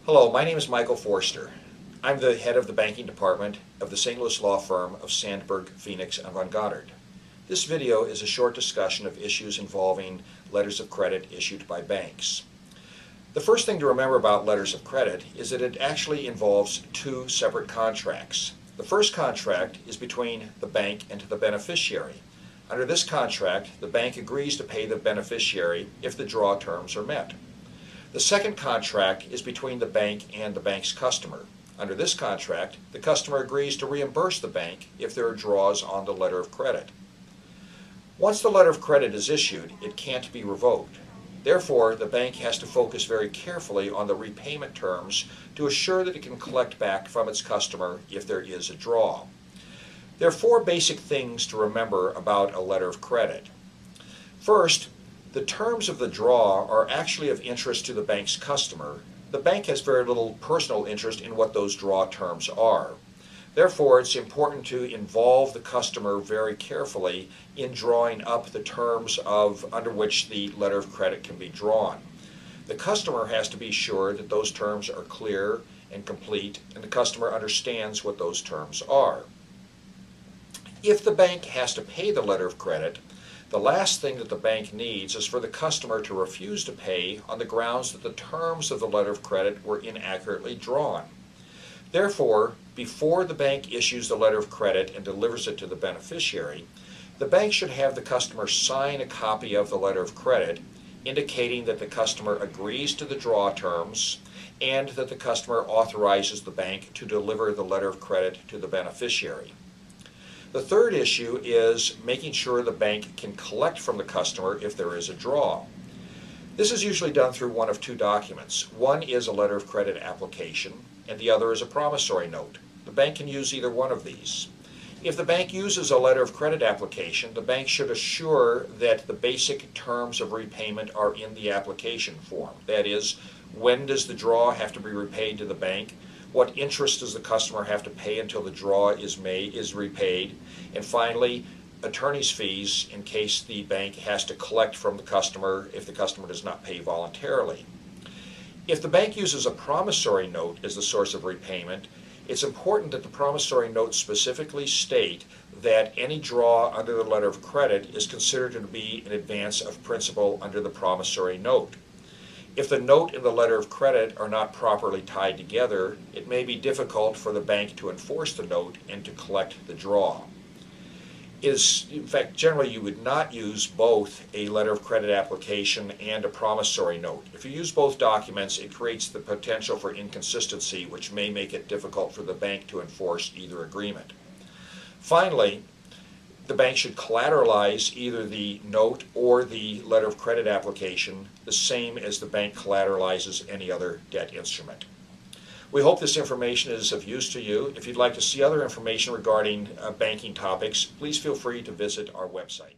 Hello, my name is Michael Forster. I'm the head of the banking department of the St. Louis law firm of Sandberg, Phoenix, and Von Goddard. This video is a short discussion of issues involving letters of credit issued by banks. The first thing to remember about letters of credit is that it actually involves two separate contracts. The first contract is between the bank and the beneficiary. Under this contract, the bank agrees to pay the beneficiary if the draw terms are met. The second contract is between the bank and the bank's customer. Under this contract, the customer agrees to reimburse the bank if there are draws on the letter of credit. Once the letter of credit is issued, it can't be revoked. Therefore, the bank has to focus very carefully on the repayment terms to assure that it can collect back from its customer if there is a draw. There are four basic things to remember about a letter of credit. First, the terms of the draw are actually of interest to the bank's customer. The bank has very little personal interest in what those draw terms are. Therefore, it's important to involve the customer very carefully in drawing up the terms under which the letter of credit can be drawn. The customer has to be sure that those terms are clear and complete, and the customer understands what those terms are. If the bank has to pay the letter of credit, the last thing that the bank needs is for the customer to refuse to pay on the grounds that the terms of the letter of credit were inaccurately drawn. Therefore, before the bank issues the letter of credit and delivers it to the beneficiary, the bank should have the customer sign a copy of the letter of credit indicating that the customer agrees to the draw terms and that the customer authorizes the bank to deliver the letter of credit to the beneficiary. The third issue is making sure the bank can collect from the customer if there is a draw. This is usually done through one of two documents. One is a letter of credit application, and the other is a promissory note. The bank can use either one of these. If the bank uses a letter of credit application, the bank should assure that the basic terms of repayment are in the application form. That is, when does the draw have to be repaid to the bank? What interest does the customer have to pay until the draw is repaid? And finally, attorney's fees in case the bank has to collect from the customer if the customer does not pay voluntarily. If the bank uses a promissory note as the source of repayment, it's important that the promissory note specifically state that any draw under the letter of credit is considered to be an advance of principal under the promissory note. If the note and the letter of credit are not properly tied together, it may be difficult for the bank to enforce the note and to collect the draw. In fact, generally you would not use both a letter of credit application and a promissory note. If you use both documents, it creates the potential for inconsistency, which may make it difficult for the bank to enforce either agreement. Finally, the bank should collateralize either the note or the letter of credit application the same as the bank collateralizes any other debt instrument. We hope this information is of use to you. If you'd like to see other information regarding banking topics, please feel free to visit our website.